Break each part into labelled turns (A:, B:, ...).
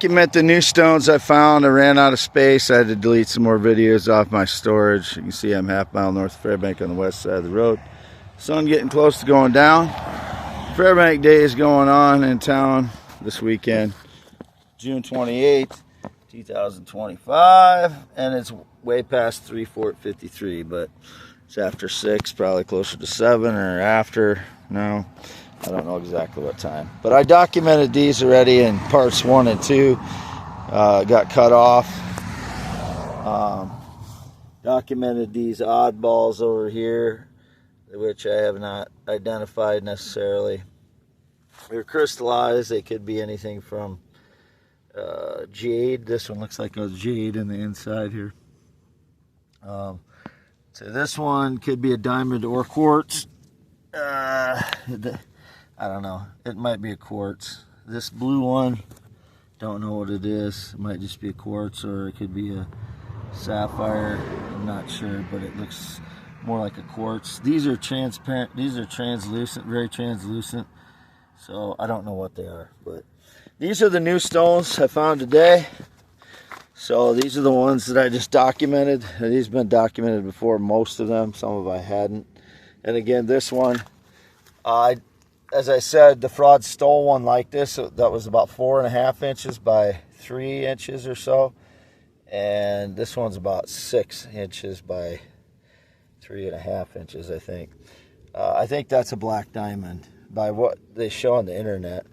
A: document the new stones I found. I ran out of space. I had to delete some more videos off my storage. You can see I'm half mile north of Fairbank on the west side of the road. Sun getting close to going down. Fairbank Day is going on in town this weekend, June 28th, 2025, and it's way past 3:53, but it's after 6, probably closer to 7 or after. No, I don't know exactly what time. But I documented these already in parts 1 and 2. Got cut off. Documented these oddballs over here, which I have not identified necessarily. They're crystallized. They could be anything from jade. This one looks like a jade in the inside here. So this one could be a diamond or quartz. I don't know. It might be a quartz. This blue one, don't know what it is. It might just be a quartz, or it could be a sapphire. I'm not sure, but it looks more like a quartz. These are transparent. These are translucent, very translucent. So I don't know what they are, but these are the new stones I found today. So these are the ones that I just documented. These have been documented before, most of them. Some of I hadn't. And again, this one, as I said, the fraud stole one like this. That was about 4.5 inches by 3 inches or so. And this one's about 6 inches by 3.5 inches, I think. I think that's a black diamond by what they show on the internet.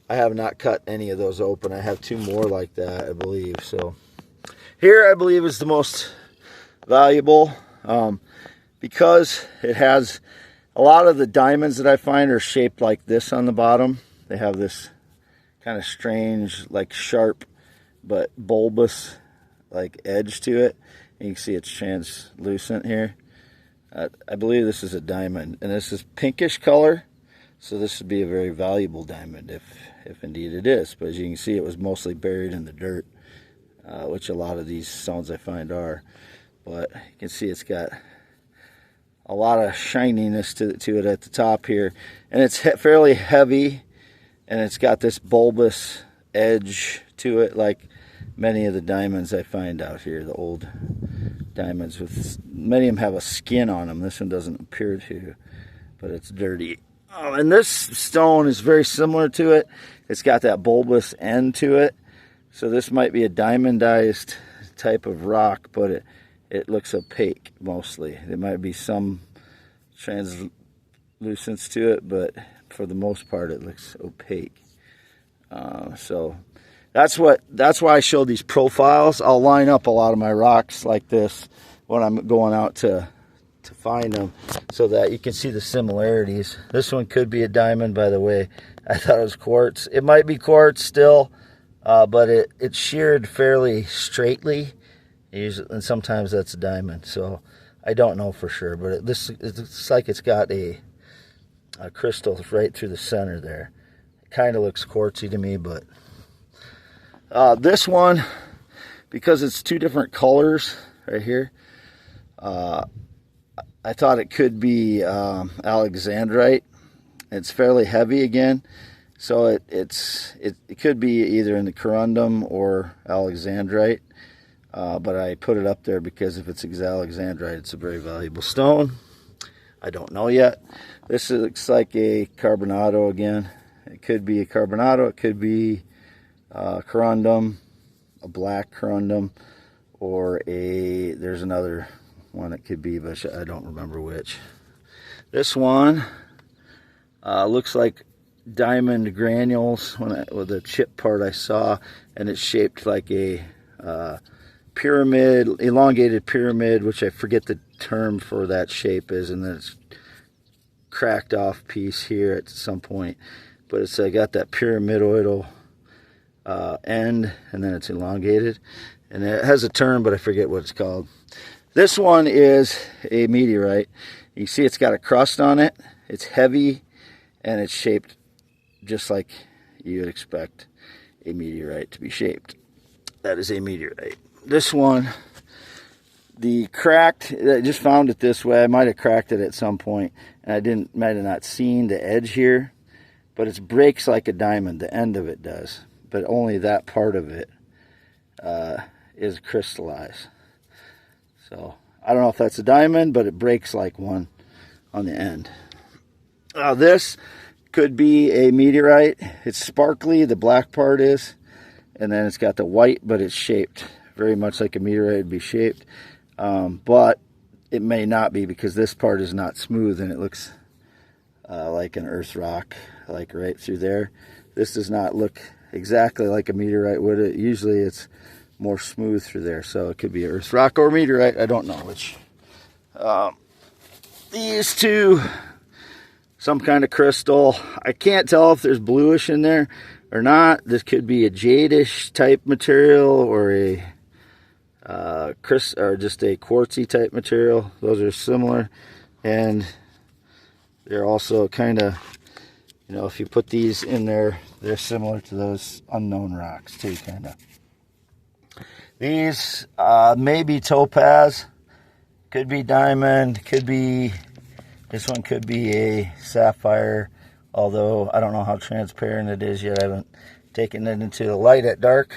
A: I have not cut any of those open. I have 2 more like that, I believe. So here, I believe, is the most valuable because it has a lot of the diamonds that I find are shaped like this on the bottom. They have this kind of strange, like sharp but bulbous like edge to it. And you can see it's translucent here. I believe this is a diamond, and this is pinkish color. So this would be a very valuable diamond if indeed it is. But as you can see, it was mostly buried in the dirt, which a lot of these stones I find are. But you can see it's got a lot of shininess to it at the top here. And it's fairly heavy, and it's got this bulbous edge to it like many of the diamonds I find out here, the old diamonds. Many of them have a skin on them. This one doesn't appear to, but it's dirty. And this stone is very similar to it. It's got that bulbous end to it. So this might be a diamondized type of rock, but it looks opaque mostly. There might be some translucence to it, but for the most part it looks opaque. So that's why I show these profiles. I'll line up a lot of my rocks like this when I'm going out to find them, so that you can see the similarities. This one could be a diamond, by the way. I thought it was quartz. It might be quartz still, but it's sheared fairly straightly, and sometimes that's a diamond. So I don't know for sure, but it looks like it's got a crystal right through the center there. It kind of looks quartzy to me, but this one, because it's 2 different colors right here, I thought it could be alexandrite. It's fairly heavy again, so it could be either in the corundum or alexandrite. But I put it up there because if it's alexandrite, it's a very valuable stone. I don't know yet. This looks like a carbonado again. It could be a carbonado. It could be corundum, a black corundum, or there's another one it could be, but I don't remember which. This one looks like diamond granules with the chip part I saw, and it's shaped like a pyramid, elongated pyramid, which I forget the term for that shape is, and then it's cracked off piece here at some point, but it's got that pyramidal end, and then it's elongated, and it has a term, but I forget what it's called. This one is a meteorite. You see it's got a crust on it. It's heavy, and it's shaped just like you would expect a meteorite to be shaped. That is a meteorite. This one, the cracked, I just found it this way. I might have cracked it at some point, and might have not seen the edge here, but it breaks like a diamond. The end of it does. but only that part of it is crystallized. So I don't know if that's a diamond, but it breaks like one on the end. This could be a meteorite. It's sparkly, the black part is, and then it's got the white, but it's shaped very much like a meteorite would be shaped. But it may not be, because this part is not smooth and it looks like an earth rock, like right through there. This does not look exactly like a meteorite would. It usually it's more smooth through there, so it could be earth rock or meteorite. I don't know which. These two, some kind of crystal. I can't tell if there's bluish in there or not. This could be a jadish type material or a or just a quartzy type material. Those are similar, and they're also kind of, you know, if you put these in there, they're similar to those unknown rocks too, kind of. These may be topaz, could be diamond, could be, this one could be a sapphire, although I don't know how transparent it is yet. I haven't taken it into the light at dark.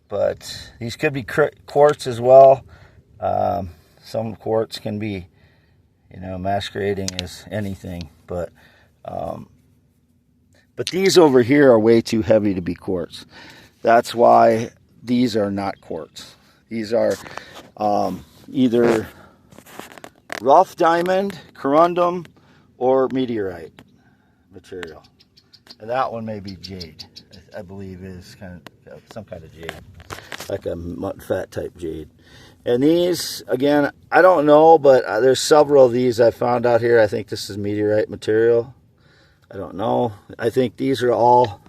A: But these could be quartz as well. Some quartz can be, you know, masquerading as anything. But these over here are way too heavy to be quartz. That's why these are not quartz. These are either rough diamond, corundum, or meteorite material. And that one may be jade. I believe is kind of some kind of jade, like a mud fat type jade. And these, again, I don't know, but there's several of these I found out here. I think this is meteorite material. I don't know. I think these are all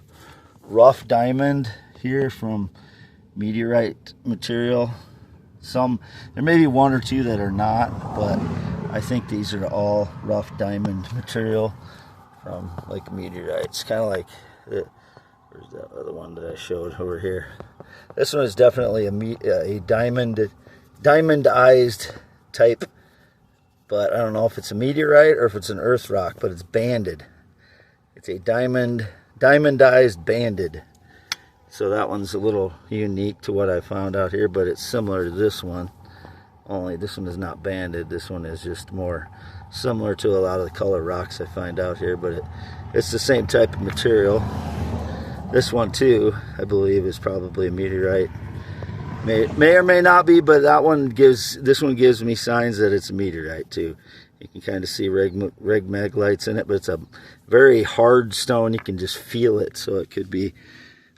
A: rough diamond here from meteorite material. Some, there may be one or two that are not, but I think these are all rough diamond material from like meteorites, kind of like where's that other one that I showed over here? This one is definitely a diamondized type, but I don't know if it's a meteorite or if it's an earth rock, but it's banded. It's a diamondized banded. So that one's a little unique to what I found out here, but it's similar to this one. Only this one is not banded. This one is just more similar to a lot of the color rocks I find out here, but it's the same type of material. This one too, I believe, is probably a meteorite. May or may not be, but this one gives me signs that it's a meteorite too. You can kind of see regmaglites in it, but it's a very hard stone. You can just feel it, so it could be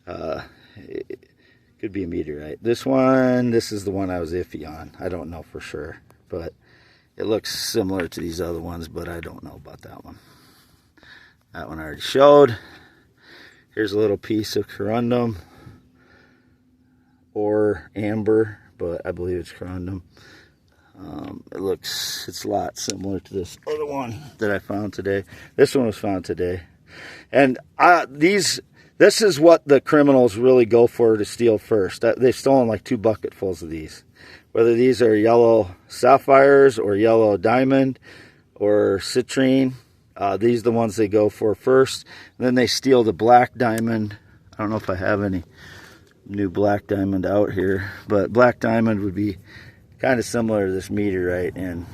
A: a meteorite. This is the one I was iffy on. I don't know for sure, but it looks similar to these other ones, but I don't know about that one. That one I already showed. Here's a little piece of corundum or amber, but I believe it's corundum. It's a lot similar to this other one that I found today. This one was found today. And this is what the criminals really go for to steal first. They've stolen like 2 bucketfuls of these. Whether these are yellow sapphires or yellow diamond or citrine, these are the ones they go for first. And then they steal the black diamond. I don't know if I have any new black diamond out here, but black diamond would be kind of similar to this meteorite in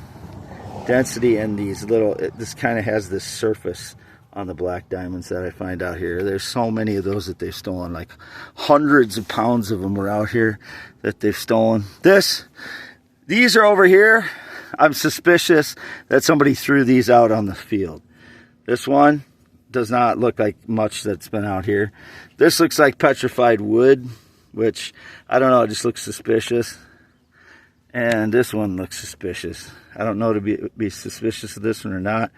A: density, and this kind of has this surface on the black diamonds that I find out here. There's so many of those that they've stolen, like hundreds of pounds of them are out here that they've stolen. These are over here. I'm suspicious that somebody threw these out on the field. This one does not look like much that's been out here. This looks like petrified wood, which I don't know, it just looks suspicious. And this one looks suspicious. I don't know to be suspicious of this one or not,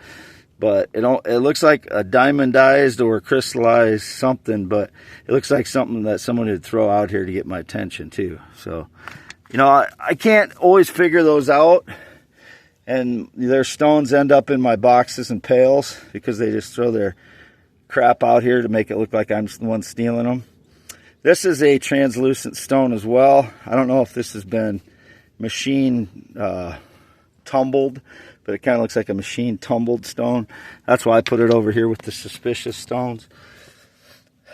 A: but it looks like a diamondized or crystallized something, but it looks like something that someone would throw out here to get my attention too. So, you know, I can't always figure those out. And their stones end up in my boxes and pails because they just throw their crap out here to make it look like I'm the one stealing them. This is a translucent stone as well. I don't know if this has been machine tumbled, but it kind of looks like a machine tumbled stone. That's why I put it over here with the suspicious stones.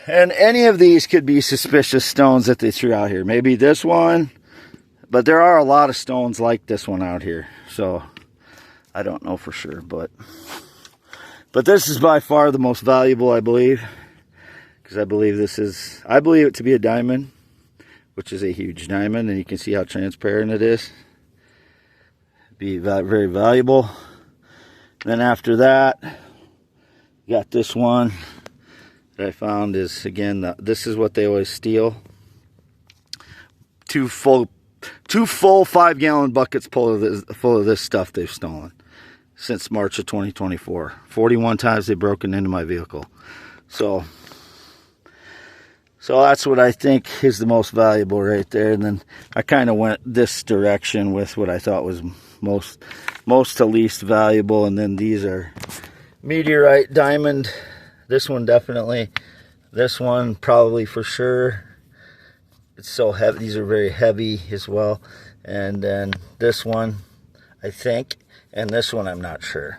A: And any of these could be suspicious stones that they threw out here. Maybe this one, but there are a lot of stones like this one out here. So I don't know for sure, but this is by far the most valuable, I believe, because I believe it to be a diamond, which is a huge diamond, and you can see how transparent it is. Be very valuable. Then after that, you got this one that I found is, again, this is what they always steal. Two full 5-gallon buckets full of this stuff they've stolen since March of 2024. 41 times they've broken into my vehicle. So that's what I think is the most valuable right there. And then I kind of went this direction with what I thought was most to least valuable. And then these are meteorite, diamond. This one definitely. This one probably for sure. It's so heavy. These are very heavy as well. And then this one, I think. And this one, I'm not sure.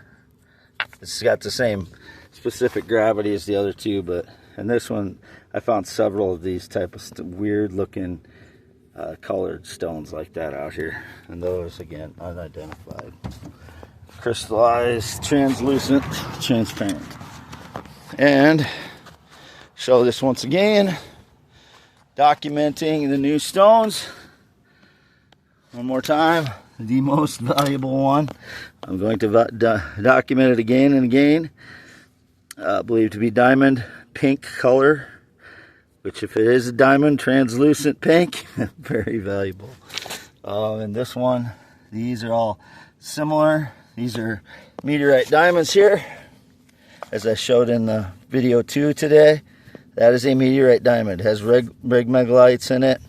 A: It's got the same specific gravity as the other two, and this one, I found several of these type of weird looking colored stones like that out here. And those, again, unidentified. Crystallized, translucent, transparent. And show this once again, documenting the new stones. One more time. The most valuable one. I'm going to document it again and again. Believed to be diamond pink color, which if it is a diamond, translucent pink, very valuable. And this one, these are all similar. These are meteorite diamonds here, as I showed in the video 2 today. That is a meteorite diamond. It has rig megalites in it.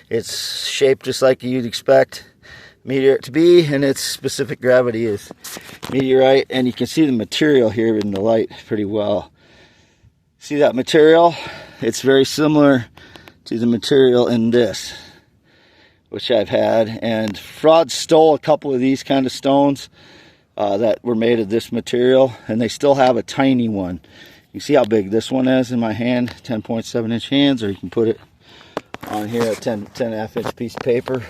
A: It's shaped just like you'd expect meteorite to be, and its specific gravity is meteorite. And you can see the material here in the light pretty well. See that material? It's very similar to the material in this, which I've had. And fraud stole a couple of these kind of stones that were made of this material, and they still have a tiny one. You can see how big this one is in my hand, 10.7 inch hands, or you can put it on here at 10.5 inch piece of paper.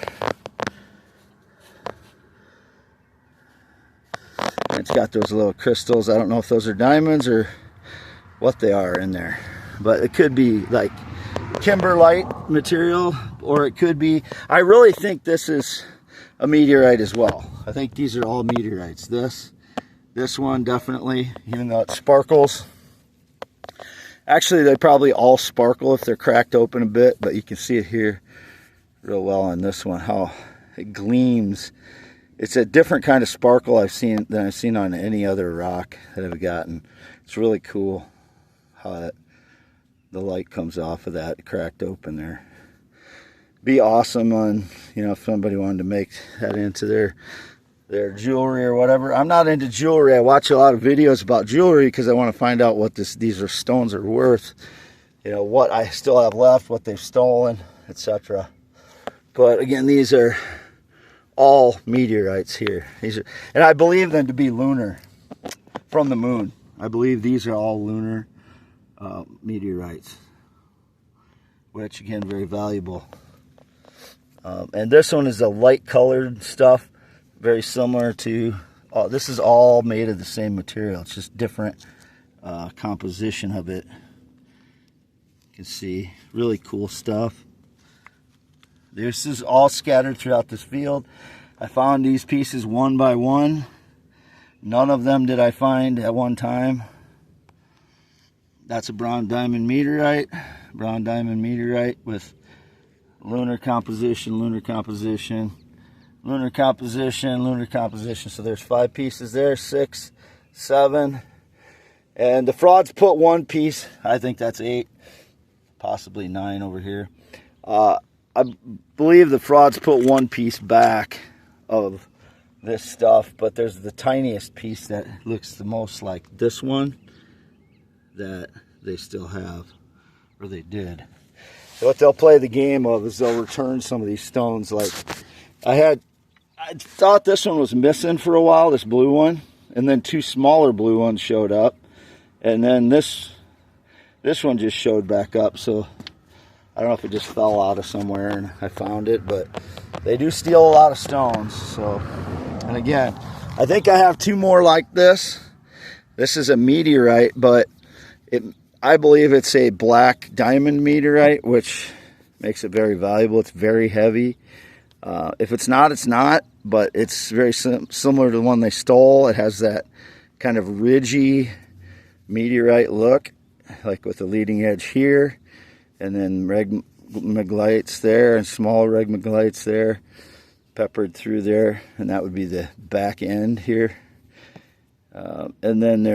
A: And it's got those little crystals. I don't know if those are diamonds or what they are in there, but it could be like kimberlite material, or it could be, I really think this is a meteorite as well. I think these are all meteorites. This one definitely, even though it sparkles. Actually, they probably all sparkle if they're cracked open a bit, but you can see it here real well on this one, how it gleams. It's a different kind of sparkle than I've seen on any other rock that I've gotten. It's really cool how the light comes off of that cracked open there. Be awesome on, if somebody wanted to make that into their jewelry or whatever. I'm not into jewelry. I watch a lot of videos about jewelry because I want to find out what these stones are worth. What I still have left, what they've stolen, etc. But again, these are all meteorites here. And I believe them to be lunar, from the moon. I believe these are all lunar meteorites, which again, very valuable. And this one is a light colored stuff, very similar to, this is all made of the same material. It's just different composition of it. You can see, really cool stuff. This is all scattered throughout this field. I found these pieces one by one. None of them did I find at one time. That's a brown diamond meteorite. Brown diamond meteorite with lunar composition, lunar composition, lunar composition, lunar composition. So there's 5 pieces there, 6, 7. And the frauds put 1 piece. I think that's 8, possibly 9 over here. I believe the frauds put 1 piece back of this stuff, but there's the tiniest piece that looks the most like this one that they still have, or they did. So what they'll play the game of is they'll return some of these stones. Like I thought this one was missing for a while, this blue one, and then 2 smaller blue ones showed up, and then this This one just showed back up, so I don't know if it just fell out of somewhere and I found it, but they do steal a lot of stones. So, and again, I think I have 2 more like this. This is a meteorite, but I believe it's a black diamond meteorite, which makes it very valuable. It's very heavy. If it's not, it's not, but it's very similar to the one they stole. It has that kind of ridgy meteorite look, like with the leading edge here, and then regmagelites there, and small regmagelites there, peppered through there, and that would be the back end here. And then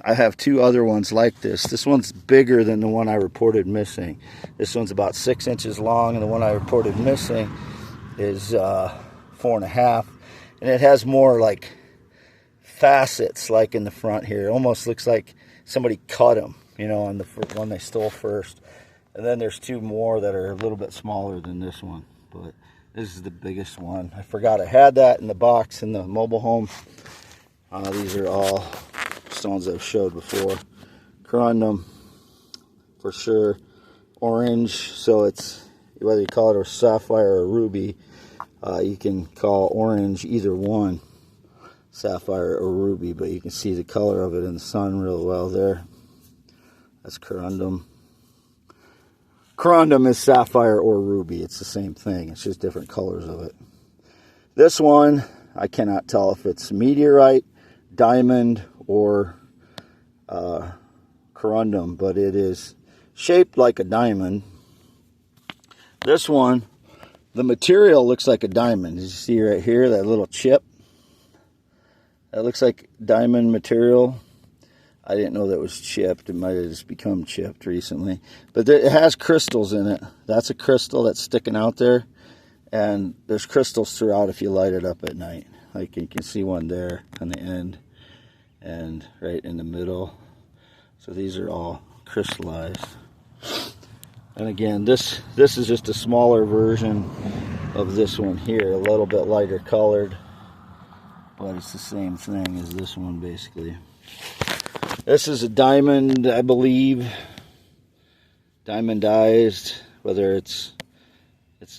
A: I have 2 other ones like this. This one's bigger than the one I reported missing. This one's about 6 inches long, and the one I reported missing is 4.5, and it has more like facets, like in the front here. It almost looks like somebody cut them, you know, on the one they stole first. And then there's 2 more that are a little bit smaller than this one, but this is the biggest one. I forgot I had that in the box in the mobile home. These are all stones I've showed before. Corundum, for sure. Orange, so it's whether you call it a sapphire or a ruby, you can call orange either one, sapphire or ruby, but you can see the color of it in the sun real well there. That's corundum. Corundum is sapphire or ruby. It's the same thing. It's just different colors of it. This one, I cannot tell if it's meteorite, diamond, or corundum, but it is shaped like a diamond. This one, the material looks like a diamond. As you see right here, that little chip, that looks like diamond material. I didn't know that was chipped. It might have just become chipped recently. But it has crystals in it. That's a crystal that's sticking out there. And there's crystals throughout if you light it up at night. Like you can see one there on the end and right in the middle. So these are all crystallized. And again, this is just a smaller version of this one here. A little bit lighter colored. But it's the same thing as this one basically. This is a diamond, I believe, diamondized, whether it's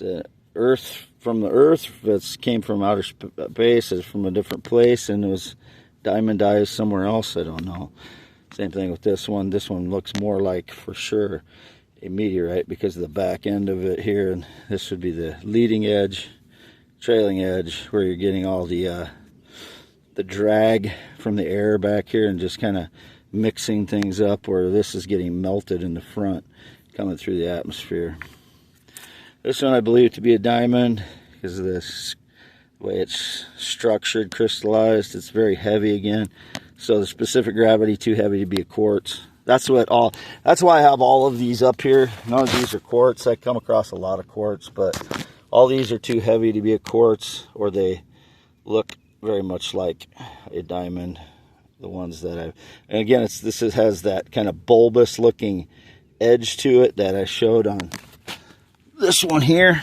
A: a earth from the earth, if it came from outer space, it's from a different place, and it was diamondized somewhere else, I don't know. Same thing with this one. This one looks more like, for sure, a meteorite because of the back end of it here, and this would be the leading edge, trailing edge, where you're getting all the drag from the air back here and just kind of mixing things up, where this is getting melted in the front coming through the atmosphere. This one I believe to be a diamond because of this way it's structured, crystallized. It's very heavy again, so the specific gravity too heavy to be a quartz. That's why I have all of these up here. None of these are quartz. I come across a lot of quartz, but all these are too heavy to be a quartz, or they look very much like a diamond. The ones that I've, and again, this has that kind of bulbous looking edge to it that I showed on this one here.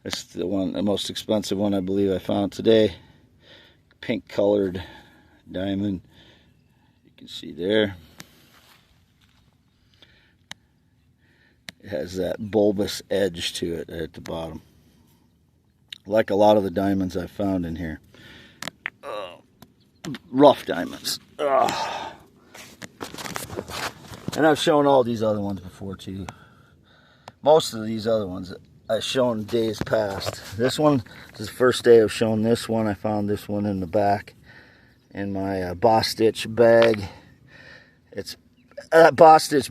A: It's the most expensive one I believe I found today. Pink colored diamond. You can see there. It has that bulbous edge to it at the bottom, like a lot of the diamonds I found in here. Rough diamonds. Ugh. And I've shown all these other ones before too. Most of these other ones I've shown days past. This one is the first day I've shown this one. I found this one in the back in my Boss Stitch bag. It's that Boss Stitch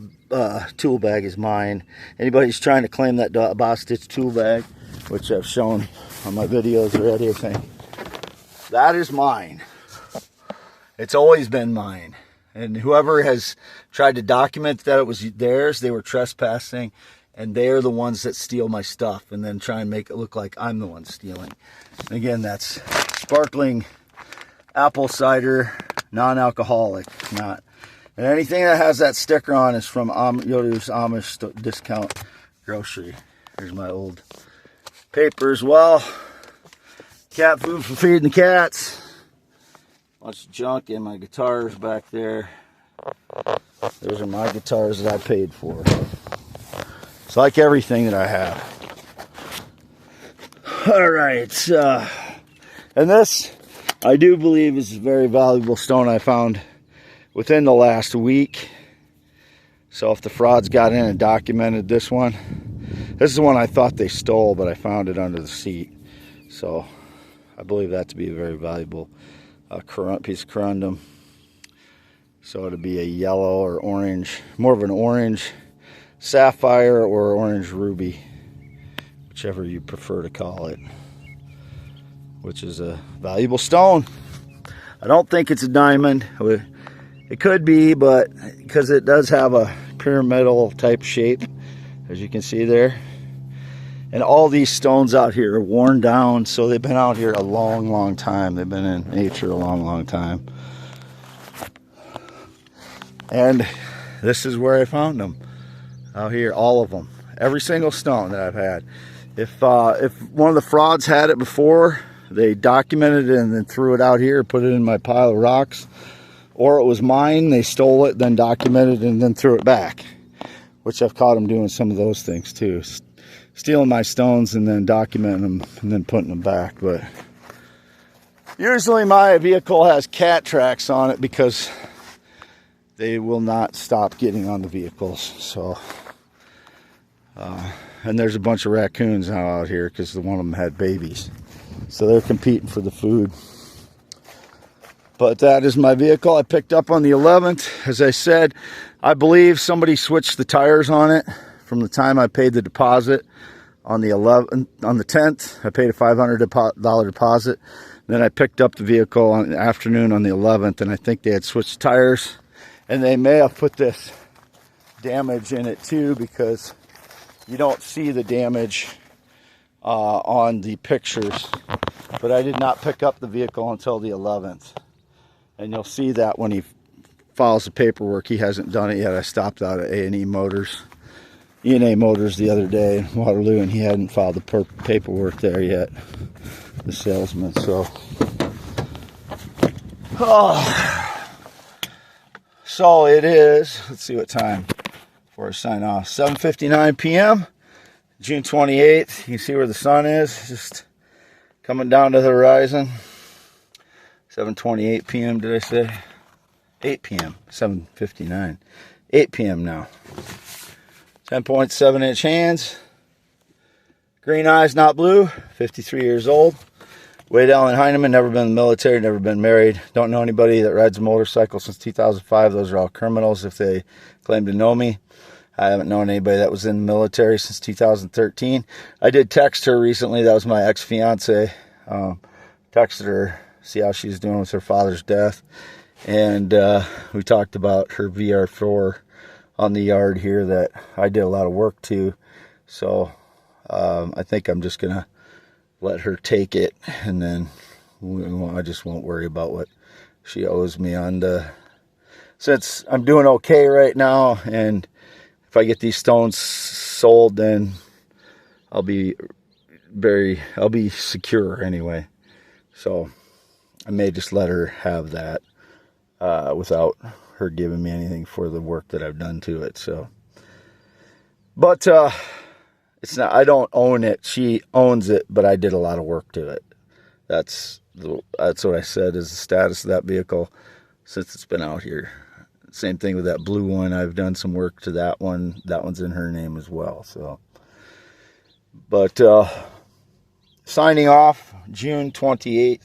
A: tool bag is mine. Anybody's trying to claim that Boss Stitch tool bag, which I've shown on my videos already, I think, that is mine. It's always been mine. And whoever has tried to document that it was theirs, they were trespassing, and they are the ones that steal my stuff and then try and make it look like I'm the one stealing. And again, that's sparkling apple cider, non-alcoholic, not. And anything that has that sticker on is from Yoder's Amish Discount Grocery. Here's my old paper as well. Cat food for feeding the cats. Bunch of junk in my guitars back there. Those are my guitars that I paid for. It's like everything that I have. All right. And this, I do believe, is a very valuable stone I found within the last week. So if the frauds got in and documented this one, this is the one I thought they stole, but I found it under the seat. So I believe that to be a very valuable piece of corundum. So it'd be a yellow or orange, more of an orange sapphire or orange ruby, whichever you prefer to call it, which is a valuable stone. I don't think it's a diamond. It could be, but because it does have a pyramidal type shape, as you can see there. And all these stones out here are worn down, so they've been out here a long, long time. They've been in nature a long, long time. And this is where I found them. Out here, all of them. Every single stone that I've had. If one of the frauds had it before, they documented it and then threw it out here, put it in my pile of rocks. Or it was mine, they stole it, then documented it, and then threw it back. Which I've caught them doing some of those things too. Stealing my stones and then documenting them and then putting them back. But usually my vehicle has cat tracks on it because they will not stop getting on the vehicles. So, and there's a bunch of raccoons now out here because one of them had babies. So they're competing for the food. But that is my vehicle I picked up on the 11th. As I said, I believe somebody switched the tires on it from the time I paid the deposit on the 10th. I paid a $500 deposit. Then I picked up the vehicle on the afternoon on the 11th, and I think they had switched tires. And they may have put this damage in it too, because you don't see the damage on the pictures. But I did not pick up the vehicle until the 11th. And you'll see that when he files the paperwork. He hasn't done it yet. I stopped out at A&E Motors, E&A Motors the other day in Waterloo, and he hadn't filed the paperwork there yet, the salesman. So it is, let's see what time before I sign off, 7:59 p.m. June 28th. You can see where the sun is, just coming down to the horizon. 7:28 p.m. did I say? 8 p.m. 7:59. 8 p.m. now. 10.7 inch hands. Green eyes, not blue. 53 years old. Wade Allen Heineman, never been in the military, never been married. Don't know anybody that rides a motorcycle since 2005. Those are all criminals if they claim to know me. I haven't known anybody that was in the military since 2013. I did text her recently. That was my ex-fiance. Texted her, see how she's doing with her father's death. And we talked about her VR4 on the yard here that I did a lot of work to. So I think I'm just going to let her take it, and then I just won't worry about what she owes me on the, since I'm doing okay right now, and if I get these stones sold, then I'll be secure anyway. So I may just let her have that without her giving me anything for the work that I've done to it. So, but it's not, I don't own it. She owns it, but I did a lot of work to it. That's what I said is the status of that vehicle since it's been out here. Same thing with that blue one. I've done some work to that one. That one's in her name as well. So, but signing off June 28th,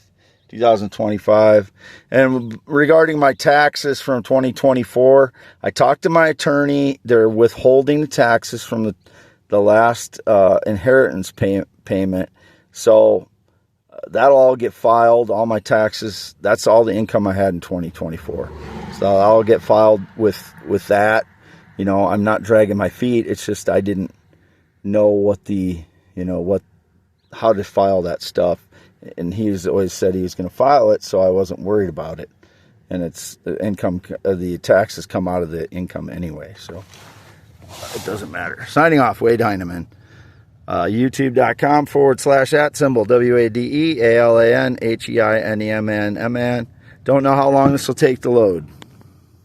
A: 2025. And regarding my taxes from 2024, I talked to my attorney. They're withholding the taxes from the last inheritance payment. So that'll all get filed, all my taxes. That's all the income I had in 2024. So I'll get filed with that. You know, I'm not dragging my feet. It's just I didn't know what how to file that stuff. And he's always said he was going to file it, so I wasn't worried about it. And it's the income, the taxes come out of the income anyway, so it doesn't matter. Signing off, Wade Heineman. YouTube.com/@ WADEALANHEINEMAN. Don't know how long this will take to load.